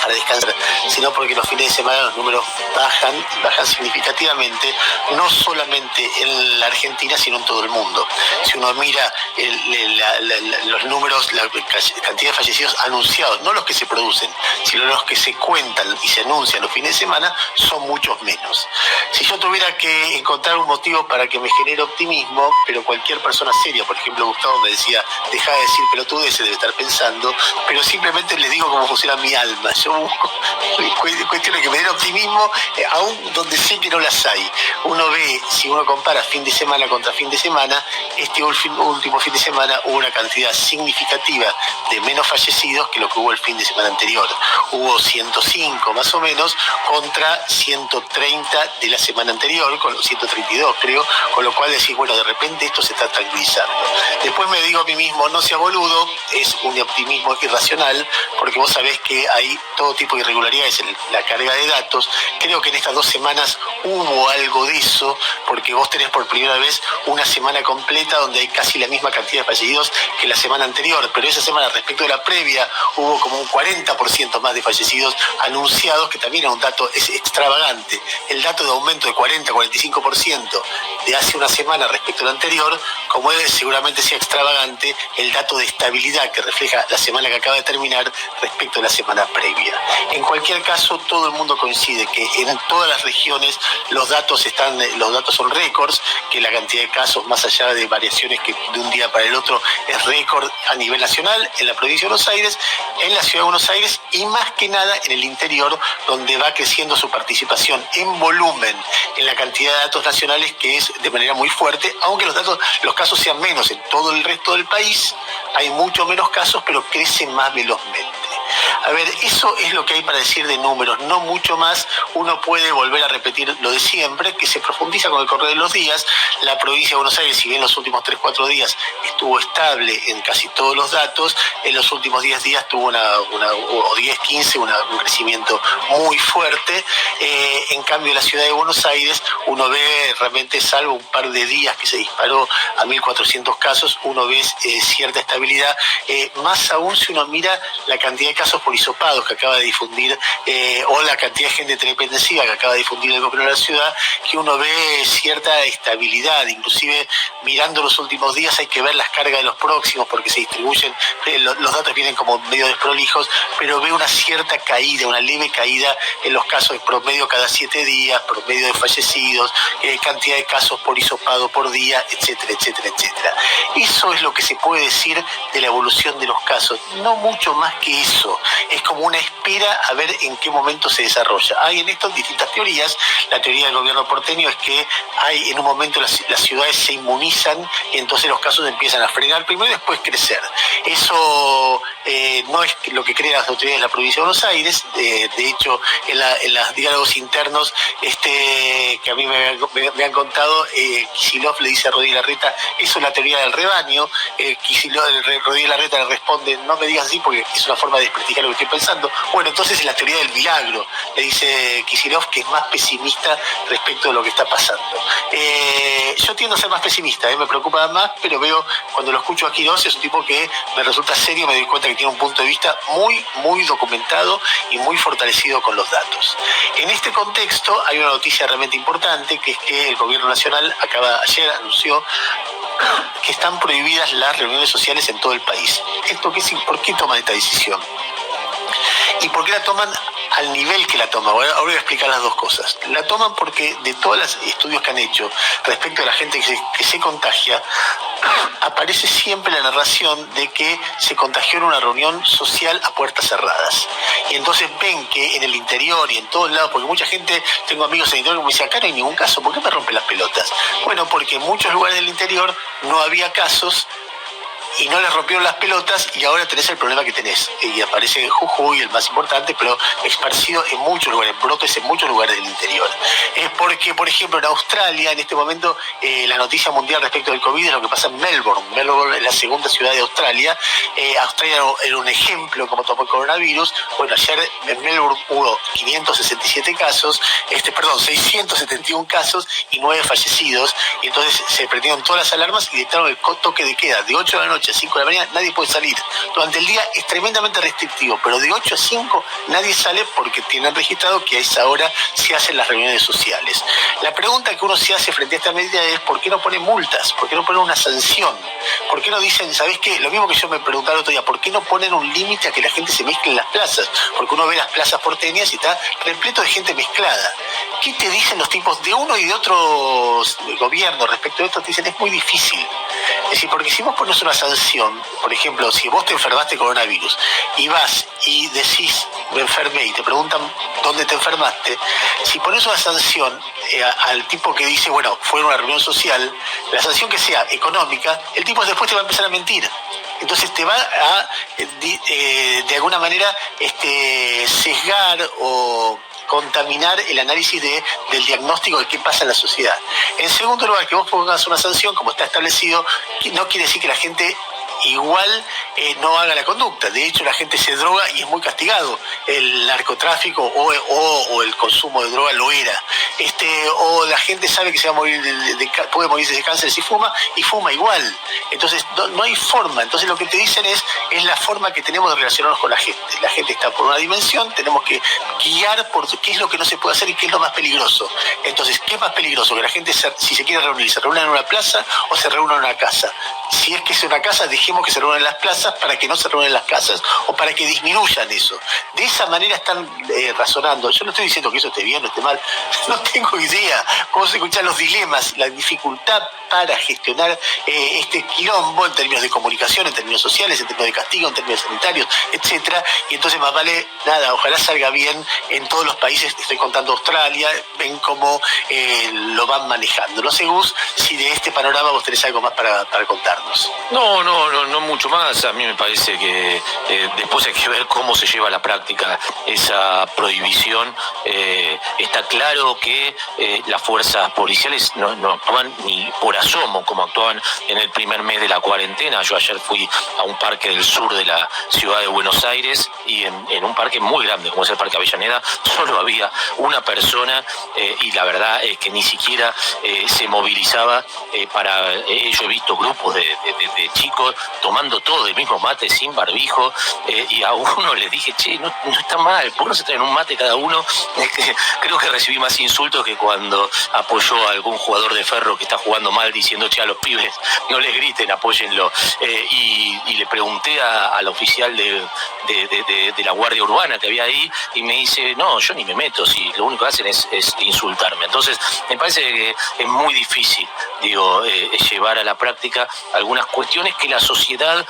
para descansar, sino porque los fines de semana los números bajan significativamente, no solamente en la Argentina, sino en todo el mundo. Si uno mira los números, la cantidad de fallecidos anunciados, no los que se producen, sino los que se cuentan y se anuncian los fines de semana, son muchos menos. Si yo tuviera que encontrar un motivo para que me genere optimismo, pero cualquier persona seria, por ejemplo Gustavo me decía, deja de decir pelotudeces, debe estar pensando, pero simplemente les digo cómo funciona mi alma. Yo busco cuestiones que me den optimismo, aún donde sé que no las hay. Uno ve, si uno compara fin de semana contra fin de semana, este último fin de semana hubo una cantidad significativa de menos fallecidos que lo que hubo el fin de semana anterior. Hubo 105 más o menos contra 130 de la semana anterior, con los 132 creo, con lo cual decís, bueno, de repente esto se está tranquilizando. Después me digo a mí mismo, no sea boludo, es un optimismo irracional, porque vos sabés que hay todo tipo de irregularidades en la carga de datos. Creo que en estas 2 semanas hubo algo de eso, porque vos tenés por primera vez una semana completa donde hay casi la misma cantidad de fallecidos que la semana anterior, pero esa semana respecto de la previa hubo como un 40% más de fallecidos anunciados, que también es un dato extravagante. El dato de aumento de 40-45% de hace una semana respecto a la anterior, como es, seguramente sea extravagante el dato de estabilidad que refleja la semana que acaba de terminar respecto a la semana previa. En cualquier caso, todo el mundo coincide que en todas las regiones los datos son récords, que la cantidad de casos, más allá de variaciones que de un día para el otro, es récord a nivel nacional, en la provincia de Buenos Aires, en la ciudad de Buenos Aires y más que nada en el interior, donde va creciendo su participación en volumen en la cantidad de datos nacionales, que es de manera muy fuerte, aunque los casos sean menos en todo el resto del país, hay mucho menos casos, pero crecen más velozmente. A ver, eso es lo que hay para decir de números, no mucho más. Uno puede volver a repetir lo de siempre, que se profundiza con el correr de los días. La provincia de Buenos Aires, si bien los últimos 3-4 días estuvo estable en casi todos los datos, en los últimos 10 días tuvo o 10-15, un crecimiento muy fuerte. En cambio, la ciudad de Buenos Aires, uno ve realmente, salvo un par de días que se disparó a 1.400 casos, uno ve cierta estabilidad, más aún si uno mira la cantidad de casos por hisopados que acaba de difundir, o la cantidad de gente terapia intensiva que acaba de difundir el gobierno de la ciudad, que uno ve cierta estabilidad. Inclusive mirando los últimos días hay que ver las cargas de los próximos, porque se distribuyen, los datos vienen como medio desprolijos, pero ve una cierta caída, una leve caída en los casos de promedio cada 7 días, promedio de fallecidos, cantidad de casos por hisopado por día, etcétera, etcétera, etcétera. Eso es lo que se puede decir de la evolución de los casos, no mucho más que eso. Es como una espera a ver en qué momento se desarrolla. Hay en esto distintas teorías. La teoría del gobierno porteño es que hay en un momento las ciudades se inmunizan y entonces los casos empiezan a frenar primero y después crecer. Eso no es lo que creen las autoridades de la provincia de Buenos Aires. De hecho, en los diálogos internos que a mí me han contado, Kicillof le dice a Rodríguez Larreta, eso es la teoría del rebaño. Rodríguez Larreta le responde, no me digas así porque es una forma de desprestigiar lo que estoy pensando. Bueno, entonces es la teoría del milagro, le dice Kicillof, que es más pesimista respecto de lo que está pasando. Yo tiendo a ser más pesimista, me preocupa más, pero veo, cuando lo escucho a Quirós, es un tipo que me resulta serio, me doy cuenta que tiene un punto de vista muy, muy documentado y muy fortalecido con los datos. En este contexto hay una noticia realmente importante, que es que el gobierno nacional ayer anunció que están prohibidas las reuniones sociales en todo el país. ¿Por qué toman esta decisión? ¿Y por qué la toman al nivel que la toman? Ahora voy a explicar las dos cosas. La toman porque de todos los estudios que han hecho respecto a la gente que se contagia, aparece siempre la narración de que se contagió en una reunión social a puertas cerradas. Y entonces ven que en el interior y en todos lados, porque mucha gente, tengo amigos en el interior que me dicen, acá no hay ningún caso, ¿por qué me rompen las pelotas? Bueno, porque en muchos lugares del interior no había casos y no les rompieron las pelotas, y ahora tenés el problema que tenés. Y aparece Jujuy, el más importante, pero esparcido en muchos lugares, brotes en muchos lugares del interior. Es porque, por ejemplo, en Australia, en este momento, la noticia mundial respecto del COVID es lo que pasa en Melbourne. Melbourne es la segunda ciudad de Australia. Australia era un ejemplo como tomó el coronavirus. Bueno, ayer en Melbourne hubo 671 casos y 9 fallecidos. Y entonces se prendieron todas las alarmas y dictaron el toque de queda de 8 de la noche noche, a 5 de la mañana, nadie puede salir. Durante el día es tremendamente restrictivo, pero de 8 a 5 nadie sale porque tienen registrado que a esa hora se hacen las reuniones sociales. La pregunta que uno se hace frente a esta medida es ¿por qué no ponen multas? ¿Por qué no ponen una sanción? ¿Por qué no dicen, ¿sabés qué? Lo mismo que yo me preguntaba el otro día, ¿por qué no ponen un límite a que la gente se mezcle en las plazas? Porque uno ve las plazas porteñas y está repleto de gente mezclada. ¿Qué te dicen los tipos de uno y de otros gobiernos respecto a esto? Te dicen, es muy difícil. Es decir, porque si vos pones una sanción, por ejemplo, si vos te enfermaste coronavirus y vas y decís, me enfermé, y te preguntan dónde te enfermaste, si pones una sanción al tipo que dice, bueno, fue una reunión social, la sanción que sea económica, el tipo después te va a empezar a mentir. Entonces te va a, de alguna manera, sesgar o contaminar el análisis del diagnóstico de qué pasa en la sociedad. En segundo lugar, que vos pongas una sanción, como está establecido, no quiere decir que la gente igual no haga la conducta. De hecho, la gente se droga y es muy castigado. El narcotráfico o el consumo de droga lo era. O la gente sabe que se va a morir puede morirse de cáncer si fuma, y fuma igual. Entonces, no hay forma. Entonces, lo que te dicen es la forma que tenemos de relacionarnos con la gente. La gente está por una dimensión, tenemos que guiar por qué es lo que no se puede hacer y qué es lo más peligroso. Entonces, ¿qué es más peligroso? Que la gente, si se quiere reunir, se reúna en una plaza o se reúna en una casa. Si es que es una casa, dejemos que se reúnan en las plazas para que no se reúnan en las casas o para que disminuyan eso. De esa manera están razonando. Yo no estoy diciendo que eso esté bien o esté mal, no tengo idea. Vamos a escuchar los dilemas, la dificultad para gestionar este quilombo en términos de comunicación, en términos sociales, en términos de castigo, en términos sanitarios, etcétera. Y entonces más vale, nada, ojalá salga bien en todos los países. Estoy contando Australia, ven cómo lo van manejando. No sé, Gus, si de este panorama vos tenés algo más para contarnos. No mucho más. A mí me parece que después hay que ver cómo se lleva a la práctica esa prohibición. Está claro que las fuerzas policiales no actúan ni por asomo como actuaban en el primer mes de la cuarentena. Yo ayer fui a un parque del sur de la ciudad de Buenos Aires y en un parque muy grande como es el Parque Avellaneda solo había una persona y la verdad es que ni siquiera se movilizaba para... yo he visto grupos de chicos tomando todo el mismo mate sin barbijo y a uno le dije, che, no está mal, ¿por qué no se traen un mate cada uno? Creo que recibí más insultos que cuando apoyó a algún jugador de Ferro que está jugando mal diciendo, che, a los pibes no les griten, apóyenlo. Y le pregunté al oficial de la Guardia Urbana que había ahí y me dice, no, yo ni me meto, si lo único que hacen es insultarme. Entonces me parece que es muy difícil, llevar a la práctica algunas cuestiones que la sociedad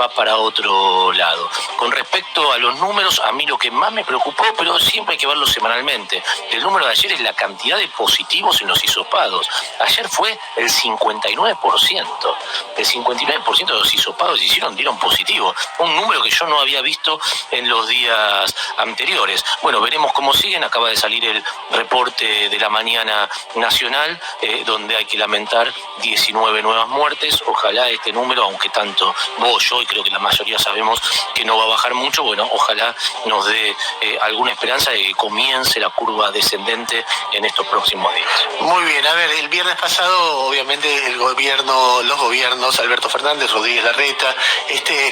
va para otro lado. Con respecto a los números, a mí lo que más me preocupó, pero siempre hay que verlo semanalmente, el número de ayer es la cantidad de positivos en los hisopados. Ayer fue el 59%. El 59% de los hisopados dieron positivo. Un número que yo no había visto en los días anteriores. Bueno, veremos cómo siguen. Acaba de salir el reporte de la mañana nacional, donde hay que lamentar 19 nuevas muertes. Ojalá este número, aunque tanto vos, yo y creo que la mayoría sabemos que no va a bajar mucho, bueno, ojalá nos dé alguna esperanza de que comience la curva descendente en estos próximos días. Muy bien, a ver, el viernes pasado, obviamente, los gobiernos, Alberto Fernández, Rodríguez Larreta,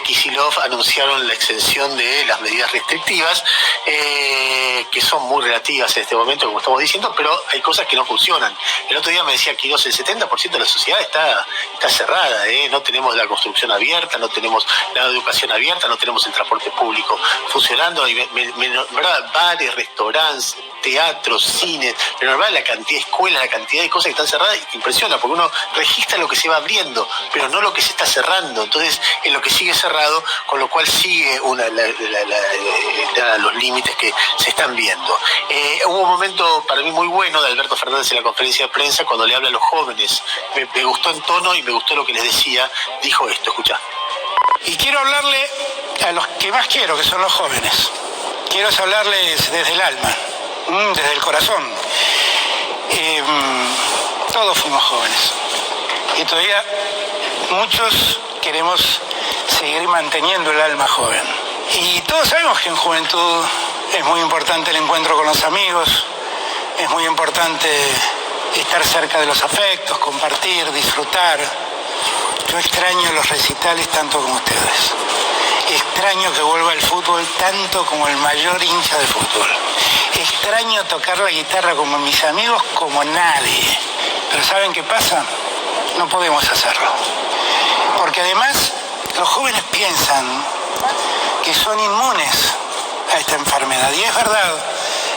Kicillof, anunciaron la extensión de las medidas restrictivas, que son muy relativas en este momento, como estamos diciendo, pero hay cosas que no funcionan. El otro día me decía Quiroz, el 70% de la sociedad está cerrada, no tenemos la construcción abierta, no tenemos la educación abierta, no tenemos el transporte público funcionando, ¿verdad? Bares, restaurantes, teatros, cines, pero la cantidad de escuelas, la cantidad de cosas que están cerradas, impresiona, porque uno registra lo que se va abriendo, pero no lo que se está cerrando. Entonces, en lo que sigue cerrado, con lo cual sigue los límites que se están viendo. Hubo un momento para mí muy bueno de Alberto Fernández en la conferencia de prensa cuando le habla a los jóvenes. Me gustó el tono y me gustó lo que les decía. Dijo esto, escuchá. Y quiero hablarle a los que más quiero, que son los jóvenes. Quiero hablarles desde el alma, desde el corazón. Todos fuimos jóvenes y todavía muchos queremos seguir manteniendo el alma joven. Y todos sabemos que en juventud es muy importante el encuentro con los amigos, es muy importante estar cerca de los afectos, compartir, disfrutar. Yo extraño los recitales tanto como ustedes. Extraño que vuelva el fútbol tanto como el mayor hincha de fútbol. Extraño tocar la guitarra como mis amigos como nadie. Pero ¿saben qué pasa? No podemos hacerlo. Porque además los jóvenes piensan que son inmunes a esta enfermedad. Y es verdad,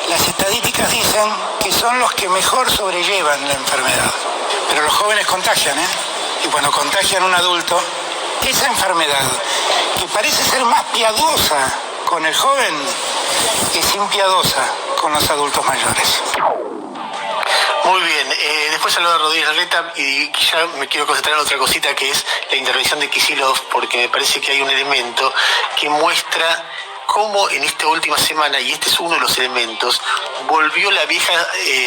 las estadísticas dicen que son los que mejor sobrellevan la enfermedad. Pero los jóvenes contagian, ¿eh? Y cuando contagian a un adulto, esa enfermedad, que parece ser más piadosa con el joven, es impiadosa con los adultos mayores. Muy bien, después habló de Rodríguez Larreta y ya me quiero concentrar en otra cosita que es la intervención de Kicillof, porque me parece que hay un elemento que muestra cómo en esta última semana, y este es uno de los elementos, volvió la vieja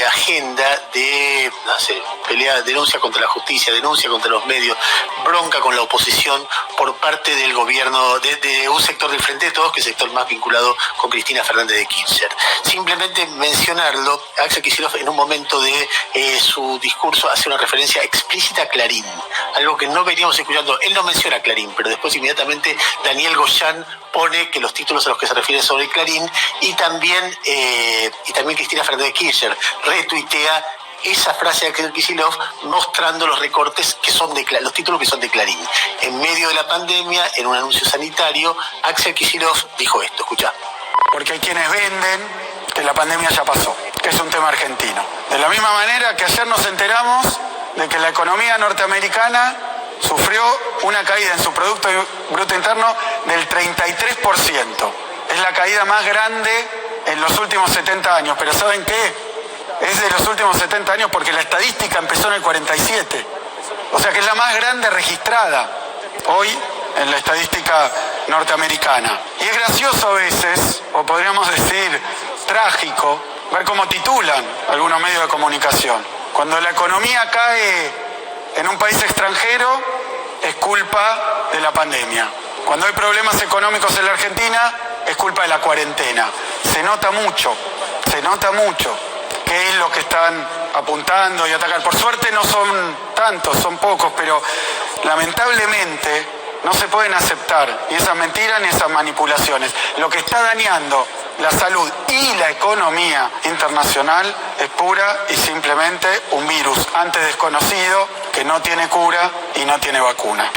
agenda de, no sé, pelea, denuncia contra la justicia, denuncia contra los medios, bronca con la oposición por parte del gobierno, de un sector del Frente de Todos, que es el sector más vinculado con Cristina Fernández de Kirchner. Simplemente mencionarlo, Axel Kicillof en un momento de su discurso hace una referencia explícita a Clarín, algo que no veníamos escuchando. Él no menciona a Clarín, pero después inmediatamente Daniel Goyán pone que los títulos a los que se refiere sobre Clarín, y también Cristina Fernández de Kirchner retuitea esa frase de Axel Kicillof mostrando los recortes que son de los títulos que son de Clarín. En medio de la pandemia, en un anuncio sanitario, Axel Kicillof dijo esto, escuchá. Porque hay quienes venden que la pandemia ya pasó, que es un tema argentino. De la misma manera que ayer nos enteramos de que la economía norteamericana sufrió una caída en su Producto Bruto Interno del 33%. Es la caída más grande en los últimos 70 años. Pero ¿saben qué? Es de los últimos 70 años porque la estadística empezó en el 47. O sea que es la más grande registrada hoy en la estadística norteamericana. Y es gracioso a veces, o podríamos decir trágico, ver cómo titulan algunos medios de comunicación. Cuando la economía cae en un país extranjero, es culpa de la pandemia. Cuando hay problemas económicos en la Argentina, es culpa de la cuarentena. Se nota mucho qué es lo que están apuntando y atacar. Por suerte no son tantos, son pocos, pero lamentablemente no se pueden aceptar ni esas mentiras ni esas manipulaciones. Lo que está dañando la salud y la economía internacional es pura y simplemente un virus antes desconocido que no tiene cura y no tiene vacuna.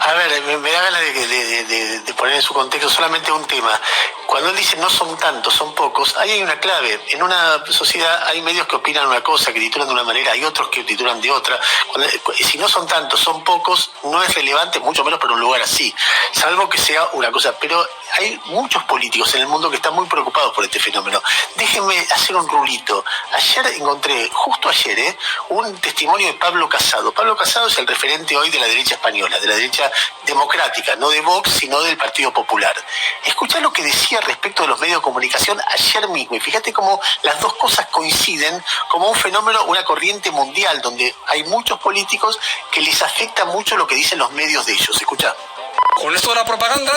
A ver, me da ganas de poner en su contexto solamente un tema. Cuando él dice no son tantos, son pocos, ahí hay una clave. En una sociedad hay medios que opinan una cosa, que titulan de una manera, hay otros que titulan de otra. Si no son tantos, son pocos, no es relevante, mucho menos para un lugar así, salvo que sea una cosa. Pero hay muchos políticos en el mundo que están muy preocupados por este fenómeno. Déjenme hacer un rulito. Ayer encontré, justo ayer, un testimonio de Pablo Casado. Pablo Casado es el referente hoy de la derecha española, de la derecha democrática, no de Vox, sino del Partido Popular. Escuchá lo que decía respecto de los medios de comunicación ayer mismo, y fíjate cómo las dos cosas coinciden como un fenómeno, una corriente mundial, donde hay muchos políticos que les afecta mucho lo que dicen los medios de ellos. Escuchá. Con esto de la propaganda,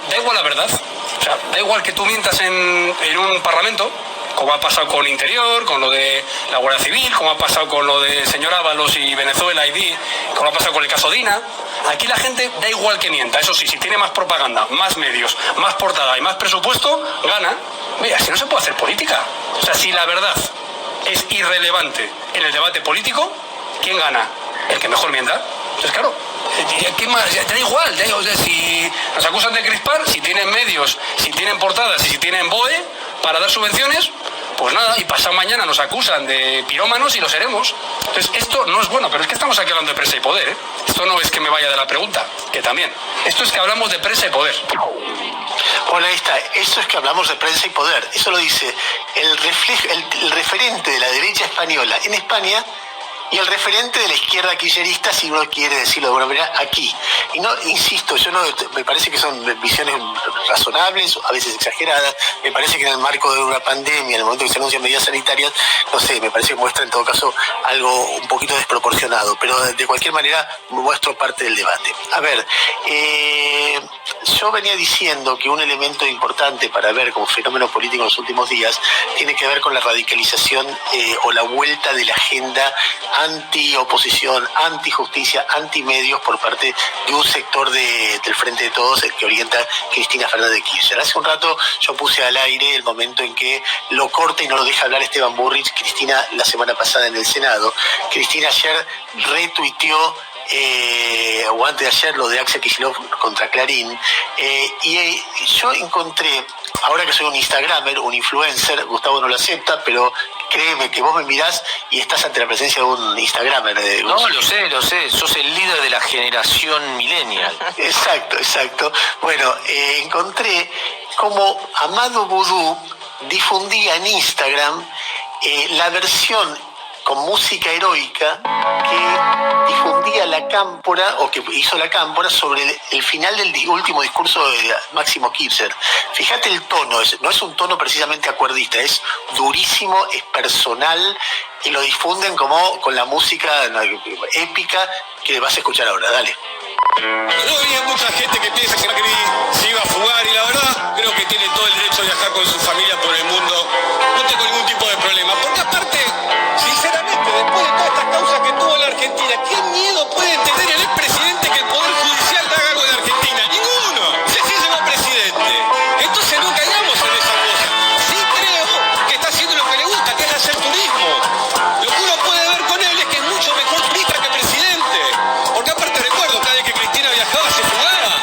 da igual la verdad. O sea, da igual que tú mientas en un parlamento, como ha pasado con Interior, con lo de la Guardia Civil, como ha pasado con lo de señor Ábalos y Venezuela ID, como ha pasado con el caso Dina. Aquí la gente da igual que mienta. Eso sí, si tiene más propaganda, más medios, más portada y más presupuesto, gana. Mira, si no se puede hacer política. O sea, si la verdad es irrelevante en el debate político, ¿quién gana? El que mejor mienta. Entonces, claro, ¿qué más? Ya da igual. O sea, si nos acusan de crispar, si tienen medios, si tienen portadas y si tienen BOE para dar subvenciones, pues nada, y pasado mañana nos acusan de pirómanos y lo seremos. Entonces, esto no es bueno, pero es que estamos aquí hablando de prensa y poder, ¿eh? Esto no es que me vaya de la pregunta, que también. Esto es que hablamos de prensa y poder. Bueno, ahí está. Eso es que hablamos de prensa y poder. Eso lo dice el referente de la derecha española en España y el referente de la izquierda kirchnerista, si uno quiere decirlo de alguna manera, aquí. Y no, insisto, me parece que son visiones razonables, a veces exageradas. Me parece que en el marco de una pandemia, en el momento que se anuncian medidas sanitarias, no sé, me parece que muestra en todo caso algo un poquito desproporcionado, pero de cualquier manera muestro parte del debate. A ver, yo venía diciendo que un elemento importante para ver como fenómeno político en los últimos días tiene que ver con la radicalización o la vuelta de la agenda anti-oposición, anti-justicia, anti-medios por parte de un sector del Frente de Todos que orienta Cristina Fernández de Kirchner. Hace un rato yo puse al aire el momento en que lo corta y no lo deja hablar Esteban Burrich, Cristina la semana pasada en el Senado. Cristina ayer retuiteó o antes de ayer lo de Axel Kicillof contra Clarín, y yo encontré, ahora que soy un instagramer, un influencer, Gustavo no lo acepta, pero créeme que vos me mirás y estás ante la presencia de un instagramer. No, lo sé, sos el líder de la generación millennial. Exacto. Bueno, encontré como Amado Vudú difundía en Instagram la versión con música heroica que difundía la Cámpora, o que hizo la Cámpora, sobre el final del último discurso de Máximo Kirchner. Fíjate el tono, no es un tono precisamente acuerdista, es durísimo, es personal, y lo difunden como con la música épica que vas a escuchar ahora. Dale. No había mucha gente que piensa que Macri se iba a fugar, y la verdad creo que tiene todo el derecho de viajar con su familia por el mundo. No tengo ningún tipo de problema, porque aparte, sinceramente, después de todas estas causas que tuvo la Argentina, ¿qué miedo puede tener el expresidente que el Poder Judicial haga algo de Argentina? Ninguno. Si así llegó presidente. Entonces no caigamos en esa cosa. Sí creo que está haciendo lo que le gusta, que es hacer turismo. Lo que uno puede ver con él es que es mucho mejor turista que presidente. Porque aparte recuerdo, cada vez que Cristina viajaba se fugaba.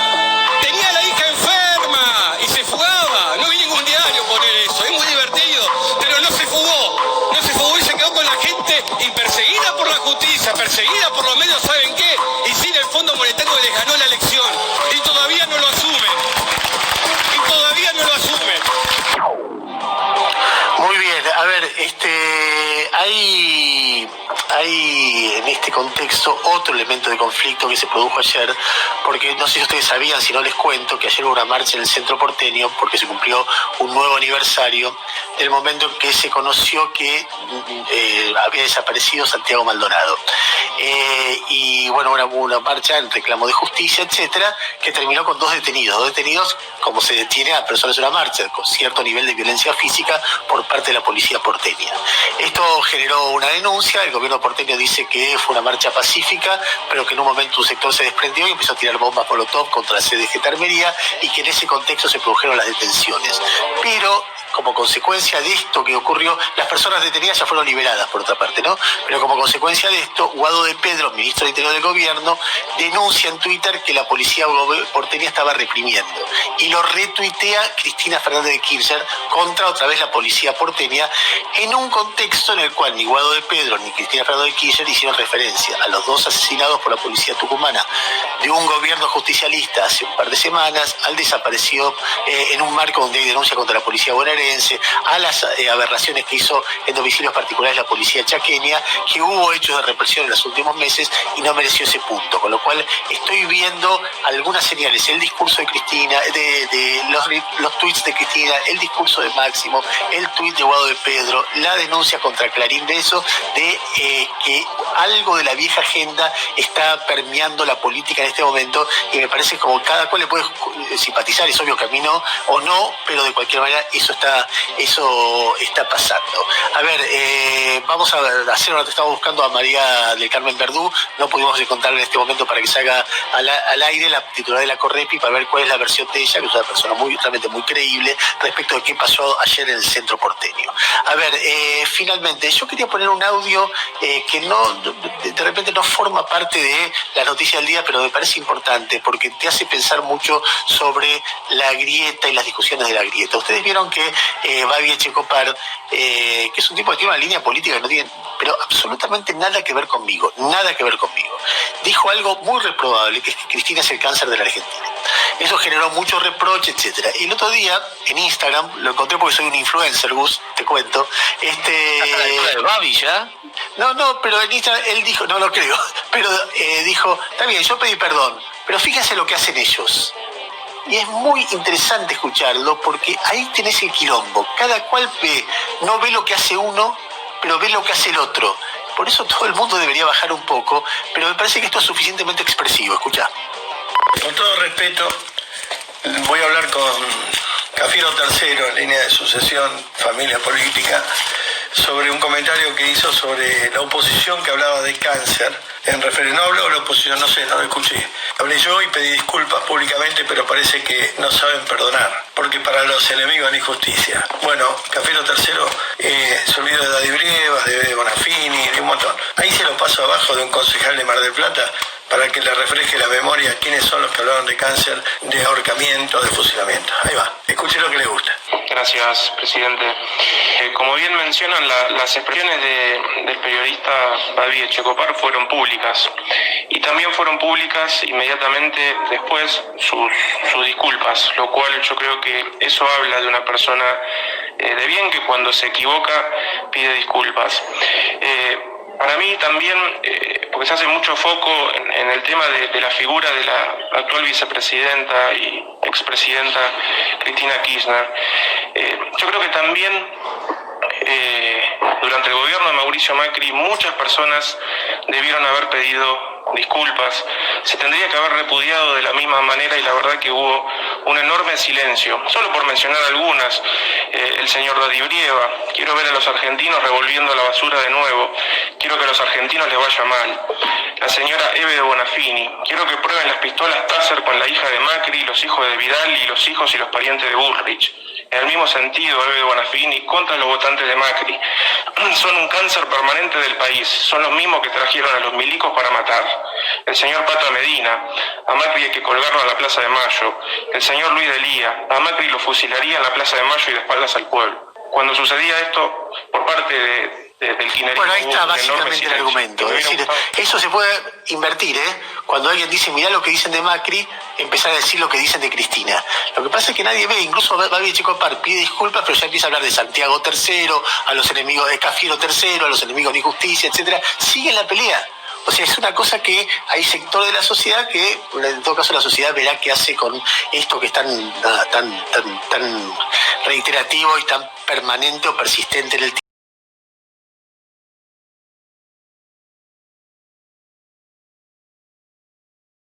Tenía a la hija enferma y se fugaba. No vi ningún diario poner eso. Es muy divertido, pero no se fugó. No se fugó y se quedó con la gente y perseguida por la justicia, perseguida por los medios, ¿saben qué? Y sin el Fondo Monetario les ganó la elección. Y todavía no lo asumen. Muy bien, a ver, hay en este contexto otro elemento de conflicto que se produjo ayer, porque no sé si ustedes sabían, si no les cuento, que ayer hubo una marcha en el centro porteño porque se cumplió un nuevo aniversario del momento en que se conoció que había desaparecido Santiago Maldonado. Y bueno, hubo una marcha en reclamo de justicia, etcétera, que terminó con dos detenidos como se detiene a personas en una marcha, con cierto nivel de violencia física por parte de la policía porteña. Esto generó una denuncia, el gobierno porteño dice que fue una marcha pacífica, pero que en un momento un sector se desprendió y empezó a tirar bombas molotov contra la CDG Tarmería, y que en ese contexto se produjeron las detenciones. Pero como consecuencia de esto que ocurrió, las personas detenidas ya fueron liberadas, por otra parte, ¿no? Pero como consecuencia de esto, Guado de Pedro, ministro de Interior del Gobierno, denuncia en Twitter que la policía porteña estaba reprimiendo. Y lo retuitea Cristina Fernández de Kirchner contra otra vez la policía porteña, en un contexto en el cual ni Guado de Pedro ni Cristina Fernández de Kirchner hicieron referencia a los dos asesinados por la policía tucumana de un gobierno justicialista hace un par de semanas, al desaparecido en un marco donde hay denuncia contra la policía bonaerense, a las aberraciones que hizo en domicilios particulares la policía chaqueña, que hubo hechos de represión en los últimos meses y no mereció ese punto. Con lo cual estoy viendo algunas señales, el discurso de Cristina, de los tweets de Cristina, el discurso de Máximo, el tuit de Guado de Pedro, la denuncia contra Clarín de eso, de que algo de la vieja agenda está permeando la política en este momento, y me parece como cada cual le puede simpatizar, es obvio que a mí no, o no, pero de cualquier manera eso está pasando. A ver, vamos a hacer una, estamos buscando a María del Carmen Verdú, no pudimos encontrarla en este momento para que salga al aire, la titular de la Correpi, para ver cuál es la versión de ella, que es una persona realmente muy creíble respecto de qué pasó ayer en el centro porteño. A ver, finalmente, yo quería poner un audio que de repente no forma parte de la noticia del día, pero me parece importante porque te hace pensar mucho sobre la grieta y las discusiones de la grieta. Ustedes vieron que Babi Echecopar, que es un tipo que tiene una línea política que no tiene, pero absolutamente nada que ver conmigo, dijo algo muy reprobable, que es que Cristina es el cáncer de la Argentina. Eso generó mucho reproche, etcétera. Y el otro día, en Instagram, lo encontré porque soy un influencer, Gus, te cuento. ¿De Babi ya? No, pero en Instagram él dijo, no lo creo, pero dijo, está bien, yo pedí perdón, pero fíjense lo que hacen ellos. Y es muy interesante escucharlo porque ahí tenés el quilombo. Cada cual no ve lo que hace uno, pero ve lo que hace el otro. Por eso todo el mundo debería bajar un poco, pero me parece que esto es suficientemente expresivo. Escuchá. Con todo respeto, Voy a hablar con Cafiero III, en línea de sucesión, familia política, sobre un comentario que hizo sobre la oposición que hablaba de cáncer. En referencia, no habló de la oposición, no sé, no lo escuché. Hablé yo y pedí disculpas públicamente, pero parece que no saben perdonar, porque para los enemigos no hay justicia. Bueno, Cafiero III se olvidó de Daddy Brieva, de Bonafini, de un montón. Ahí se lo paso abajo de un concejal de Mar del Plata, para que le refresque la memoria quiénes son los que hablaron de cáncer, de ahorcamiento, de fusilamiento. Ahí va, escuche lo que le gusta. Gracias, presidente. Como bien mencionan, las expresiones del periodista Babi Echecopar fueron públicas y también fueron públicas inmediatamente después sus disculpas, lo cual yo creo que eso habla de una persona de bien que cuando se equivoca pide disculpas. Para mí también, porque se hace mucho foco en el tema de la figura de la actual vicepresidenta y expresidenta Cristina Kirchner, yo creo que también durante el gobierno de Mauricio Macri muchas personas debieron haber pedido disculpas, se tendría que haber repudiado de la misma manera y la verdad que hubo un enorme silencio. Solo por mencionar algunas, el señor Daddy Brieva, quiero ver a los argentinos revolviendo la basura de nuevo, quiero que a los argentinos les vaya mal. La señora Eve de Bonafini, quiero que prueben las pistolas Taser con la hija de Macri, los hijos de Vidal y los hijos y los parientes de Bullrich. En el mismo sentido, Eve de Bonafini contra los votantes de Macri. Son un cáncer permanente del país, son los mismos que trajeron a los milicos para matar. El señor Pata Medina, a Macri hay que colgarlo en la Plaza de Mayo. El señor Luis de Lía, a Macri lo fusilaría en la Plaza de Mayo y de espaldas al pueblo. Cuando sucedía esto por parte del kirchnerismo... Bueno, ahí está básicamente el argumento. Es decir, eso se puede invertir, ¿eh? Cuando alguien dice, mirá lo que dicen de Macri, empezar a decir lo que dicen de Cristina. Lo que pasa es que nadie ve, incluso Babi Echecopar pide disculpas, pero ya empieza a hablar de Santiago III, a los enemigos de Cafiero III, a los enemigos de injusticia, etcétera. Sigue la pelea. O sea, es una cosa que hay sector de la sociedad que, en todo caso, la sociedad verá qué hace con esto que es tan reiterativo y tan permanente o persistente en el tiempo.